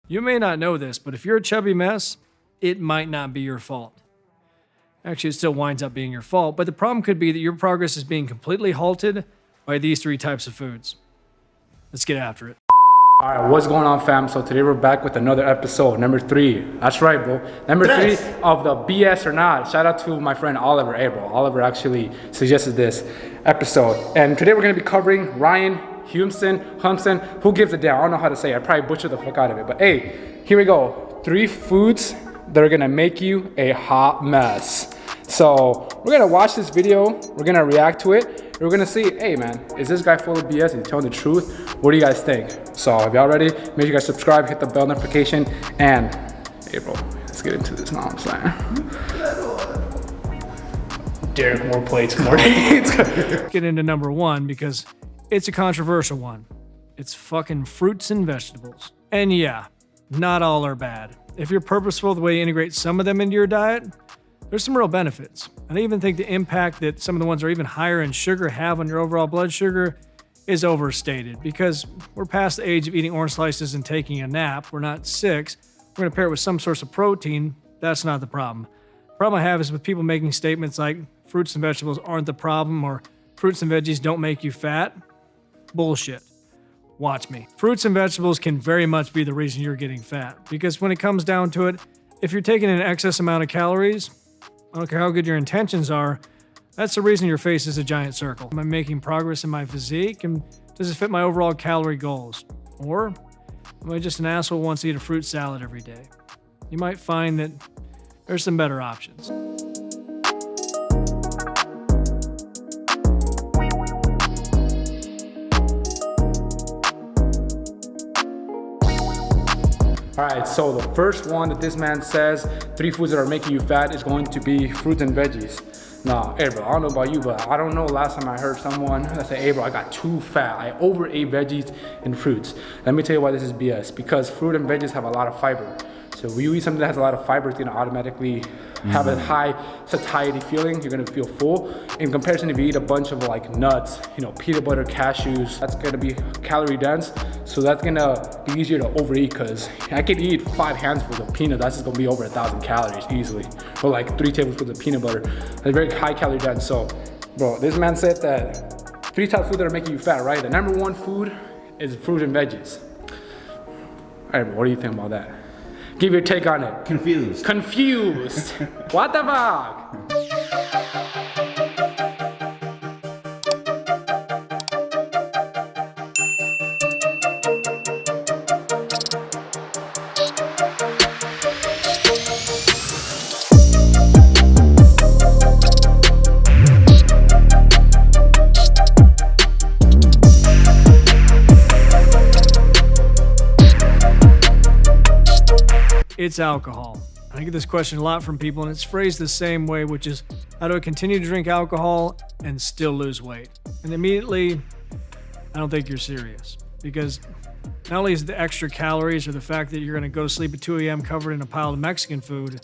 You may not know this, but if you're a chubby mess, it might not be your fault. Actually, it still winds up being your fault, but the problem could be that your progress is being completely halted by these three types of foods. Let's get after it. All right, what's going on, fam? So today we're back with another episode, number 3. That's right, bro. Number 3 of the BS or not. Shout out to my friend Oliver. Hey, bro, Oliver actually suggested this episode. And today we're gonna be covering Ryan Humiston. Who gives a damn? I don't know how to say it. I probably butchered the fuck out of it. But hey, here we go. 3 foods that are gonna make you a hot mess. So we're gonna watch this video. We're gonna react to it. We're gonna see, hey man, is this guy full of BS? Is he telling the truth? What do you guys think? So if y'all ready, make sure you guys subscribe, hit the bell notification, and hey bro, let's get into this now. I'm saying. Derek, more plates, more plates. Get into number 1 because it's a controversial one. It's fucking fruits and vegetables. And yeah, not all are bad. If you're purposeful the way you integrate some of them into your diet, there's some real benefits. And I even think the impact that some of the ones that are even higher in sugar have on your overall blood sugar is overstated because we're past the age of eating orange slices and taking a nap. We're not 6. We're gonna pair it with some source of protein. That's not the problem. The problem I have is with people making statements like fruits and vegetables aren't the problem or fruits and veggies don't make you fat. Bullshit. Watch me. Fruits and vegetables can very much be the reason you're getting fat because when it comes down to it, if you're taking an excess amount of calories, I don't care how good your intentions are, that's the reason your face is a giant circle. Am I making progress in my physique? And does it fit my overall calorie goals? Or am I just an asshole who wants to eat a fruit salad every day? You might find that there's some better options. All right, so the first one that this man says, 3 foods that are making you fat is going to be fruits and veggies. Nah, hey bro, I don't know about you, but I don't know last time I heard someone that say, hey bro, I got too fat. I overate veggies and fruits. Let me tell you why this is BS. Because fruit and veggies have a lot of fiber. So when you eat something that has a lot of fiber, it's gonna automatically have a high satiety feeling. You're gonna feel full. In comparison, if you eat a bunch of like nuts, you know, peanut butter, cashews, that's gonna be calorie dense. So that's gonna be easier to overeat because I could eat 5 handfuls of peanut. That's just gonna be over 1,000 calories easily. Or like 3 tablespoons of peanut butter. That's very high calorie dense. So, bro, this man said that 3 types of food that are making you fat, right? The number 1 food is fruit and veggies. All right, bro, what do you think about that? Give your take on it. Confused. Confused. What the fuck? It's alcohol. I get this question a lot from people and it's phrased the same way, which is, how do I continue to drink alcohol and still lose weight? And immediately, I don't think you're serious because not only is the extra calories or the fact that you're gonna go to sleep at 2 a.m. covered in a pile of Mexican food,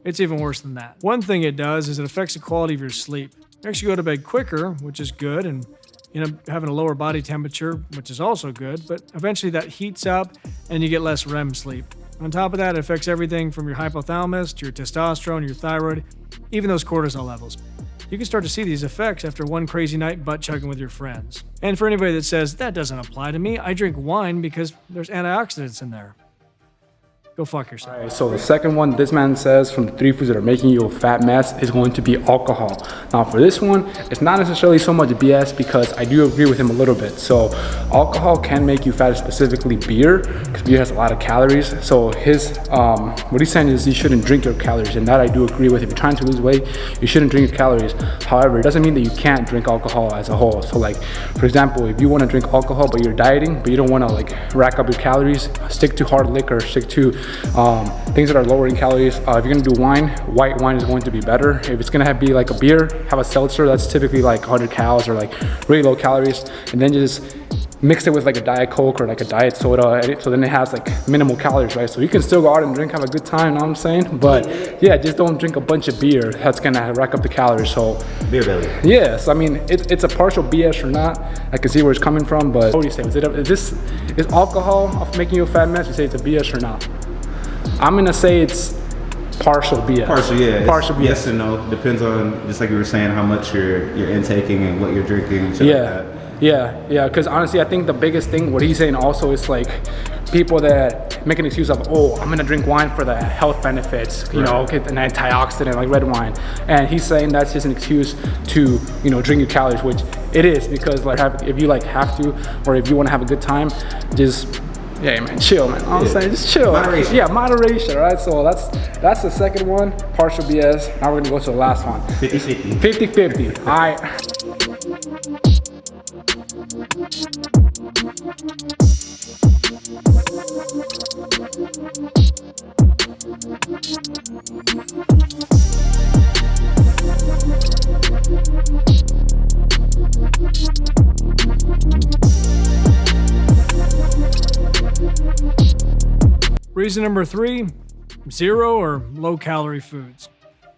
it's even worse than that. One thing it does is it affects the quality of your sleep. You actually go to bed quicker, which is good, and you know, having a lower body temperature, which is also good, but eventually that heats up and you get less REM sleep. On top of that, it affects everything from your hypothalamus to your testosterone, your thyroid, even those cortisol levels. You can start to see these effects after one crazy night butt chugging with your friends. And for anybody that says, that doesn't apply to me, I drink wine because there's antioxidants in there. Go fuck yourself. All right, so the second one this man says from the 3 foods that are making you a fat mess is going to be alcohol. Now for this one, it's not necessarily so much BS because I do agree with him a little bit. So alcohol can make you fat, specifically beer, because beer has a lot of calories. So his, what he's saying is you shouldn't drink your calories, and that I do agree with. If you're trying to lose weight, you shouldn't drink your calories. However, it doesn't mean that you can't drink alcohol as a whole. So like, for example, if you want to drink alcohol but you're dieting, but you don't want to like rack up your calories, stick to hard liquor, stick to things that are lower in calories. If you're gonna do wine, white wine is going to be better. If it's gonna be like a beer, have a seltzer that's typically like 100 calories or like really low calories, and then just mix it with like a Diet Coke or like a diet soda, so then it has like minimal calories, right? So you can still go out and drink, have a good time, you know what I'm saying? But yeah, just don't drink a bunch of beer. That's gonna rack up the calories. So Beer belly. yes, I mean it's a partial BS or not. I can see where it's coming from, but what do you say? Is alcohol making you a fat mess? You say it's a BS or not? I'm gonna say it's partial BS. Partial, yeah. Partial BS. Yes and no. Depends on, just like you were saying, how much you're intaking and what you're drinking and shit like that. Yeah, because honestly, I think the biggest thing, what he's saying also is like people that make an excuse of, oh, I'm gonna drink wine for the health benefits, you know, get an antioxidant like red wine. And he's saying that's just an excuse to, you know, drink your calories, which it is, because like if you like have to, or if you wanna have a good time, just, yeah, man, chill, man. I'm saying, just chill. Moderation. Yeah, moderation, right? So that's the second one, partial BS. Now we're gonna go to the last one. 50-50. 50-50, all right. Reason number 3, zero or low calorie foods.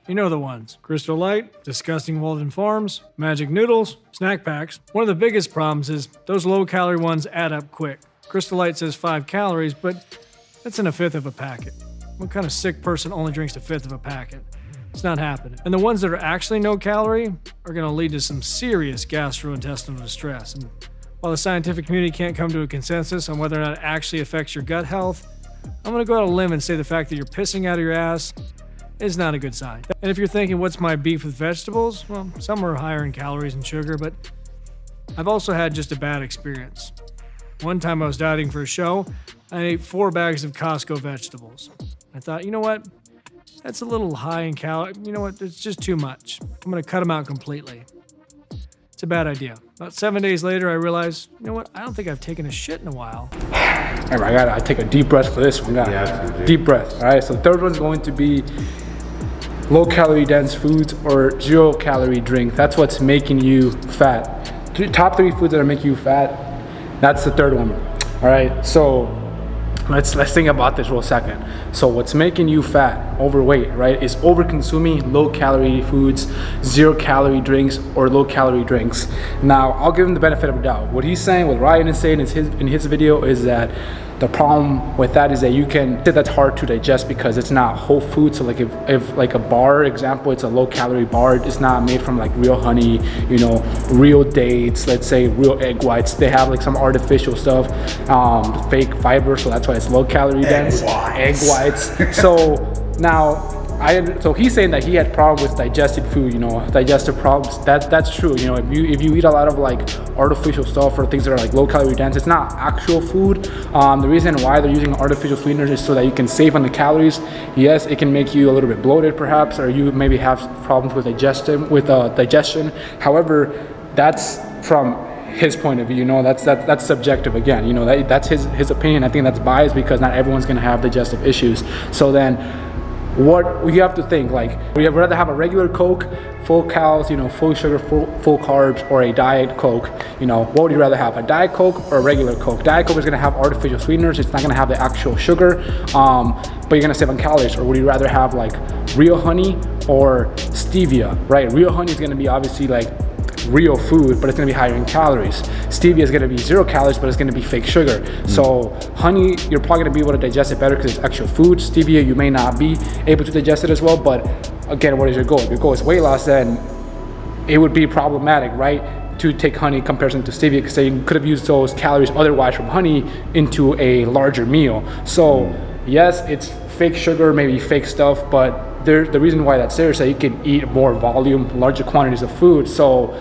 You know the ones: Crystal Light, disgusting Walden Farms, Magic Noodles, snack packs. One of the biggest problems is those low calorie ones add up quick. Crystal Light says 5 calories, but that's in a fifth of a packet. What kind of sick person only drinks a fifth of a packet? It's not happening. And the ones that are actually no calorie are gonna lead to some serious gastrointestinal distress. And while the scientific community can't come to a consensus on whether or not it actually affects your gut health, I'm gonna go out on a limb and say the fact that you're pissing out of your ass is not a good sign. And if you're thinking, what's my beef with vegetables? Well, some are higher in calories and sugar, but I've also had just a bad experience. One time I was dieting for a show, I ate 4 bags of Costco vegetables. I thought, you know what? That's a little high in calories. You know what? It's just too much. I'm gonna cut them out completely. It's a bad idea. About 7 days later, I realized, you know what? I don't think I've taken a shit in a while. All right, I gotta take a deep breath for this one. Deep breath. All right, so the third one's going to be low calorie dense foods or 0 calorie drink. That's what's making you fat. Top 3 foods that are making you fat. That's the third one. All right, so let's think about this real second. So what's making you fat, overweight, right, is over consuming low calorie foods, 0 calorie drinks, or low calorie drinks. Now, I'll give him the benefit of the doubt. What he's saying, what Ryan is saying in his video is that the problem with that is that you can, that's hard to digest because it's not whole food. So like if like a bar example, it's a low calorie bar, it's not made from like real honey, you know, real dates, let's say real egg whites. They have like some artificial stuff, fake fiber, so that's why it's low calorie dense. Egg whites. So now, so he's saying that he had problems with digested food, you know, digestive problems. That's true. You know, if you eat a lot of like artificial stuff or things that are like low calorie dense, it's not actual food. The reason why they're using artificial sweeteners is so that you can save on the calories. Yes, it can make you a little bit bloated perhaps, or you maybe have problems with digestion. However, that's from his point of view, you know, that's subjective again, you know, that's his opinion. I think that's biased because not everyone's gonna have digestive issues. So then what you have to think, like, would you rather have a regular Coke, full calories, you know, full sugar, full carbs, or a Diet Coke? You know, what would you rather have, a Diet Coke or a regular Coke? Diet Coke is gonna have artificial sweeteners, it's not gonna have the actual sugar, but you're gonna save on calories. Or would you rather have like real honey or stevia, right? Real honey is gonna be obviously like real food, but it's gonna be higher in calories. Stevia is gonna be 0 calories, but it's gonna be fake sugar. So honey, you're probably gonna be able to digest it better because it's actual food. Stevia, you may not be able to digest it as well, but again, what is your goal? If your goal is weight loss, then it would be problematic, right, to take honey in comparison to stevia, because you could have used those calories otherwise from honey into a larger meal. So yes, it's fake sugar, maybe fake stuff, but the reason why that's there is that you can eat more volume, larger quantities of food. So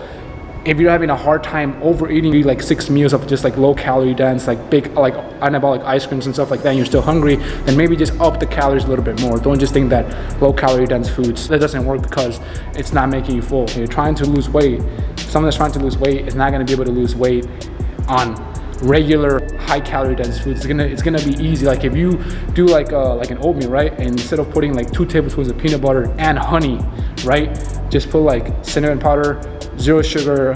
if you're having a hard time overeating, you eat like 6 meals of just like low calorie dense, like big, like anabolic ice creams and stuff like that, and you're still hungry, then maybe just up the calories a little bit more. Don't just think that low calorie dense foods, that doesn't work because it's not making you full. If you're trying to lose weight, someone that's trying to lose weight is not gonna be able to lose weight on regular high calorie dense foods. It's gonna be easy. Like if you do like an oatmeal, right? And instead of putting like 2 tablespoons of peanut butter and honey, right? Just put like cinnamon powder, 0 sugar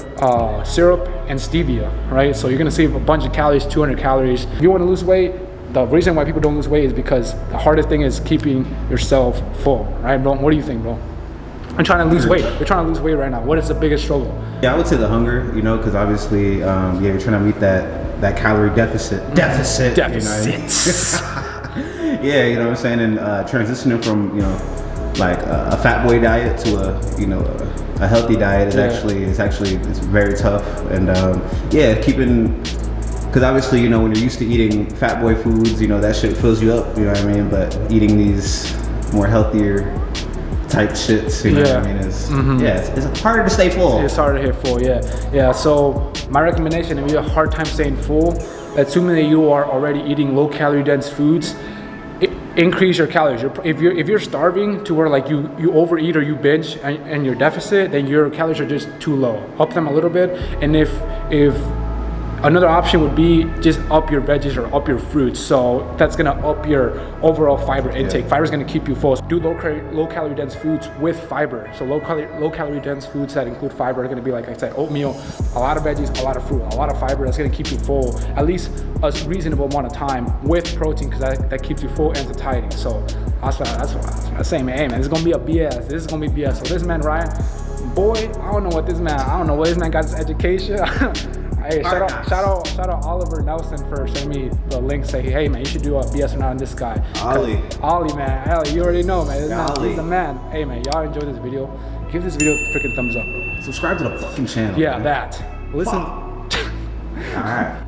syrup, and stevia, right? So you're gonna save a bunch of calories, 200 calories. If you wanna lose weight, the reason why people don't lose weight is because the hardest thing is keeping yourself full, right, bro? What do you think, bro? I'm trying to lose weight. We're trying to lose weight right now. What is the biggest struggle? Yeah, I would say the hunger, you know, because obviously, yeah, you're trying to meet that calorie deficit. Deficits. You know what I mean? Yeah, you know what I'm saying? And transitioning from, you know, like a fat boy diet to a healthy diet is actually it's very tough. And yeah, keeping, because obviously, you know, when you're used to eating fat boy foods, you know, that shit fills you up, you know what I mean? But eating these more healthier type shits, you know what I mean? It's harder to stay full. It's harder to stay full, yeah. So my recommendation, if you have a hard time staying full, assuming that you are already eating low calorie dense foods, increase your calories. If you're starving to where like you overeat or you binge and you're deficit, then your calories are just too low. Up them a little bit, and if another option would be just up your veggies or up your fruits. So that's gonna up your overall fiber intake. Fiber is gonna keep you full. So do low calorie dense foods with fiber. So low calorie dense foods that include fiber are gonna be, like I said, oatmeal, a lot of veggies, a lot of fruit, a lot of fiber. That's gonna keep you full at least a reasonable amount of time with protein, because that keeps you full and satiety. So that's what I'm saying, man. Hey man, this is gonna be a BS. This is gonna be BS. So this man Ryan, boy, I don't know where this man got his education. Hey, shout out Oliver Nelson for sending me the link. Say, hey man, you should do a BS or not on this guy. Ollie, man, Ollie, you already know, man. He's the man. Hey man, y'all enjoy this video? Give this video a freaking thumbs up, bro. Subscribe to the fucking channel. Yeah, man. that. Listen. All right.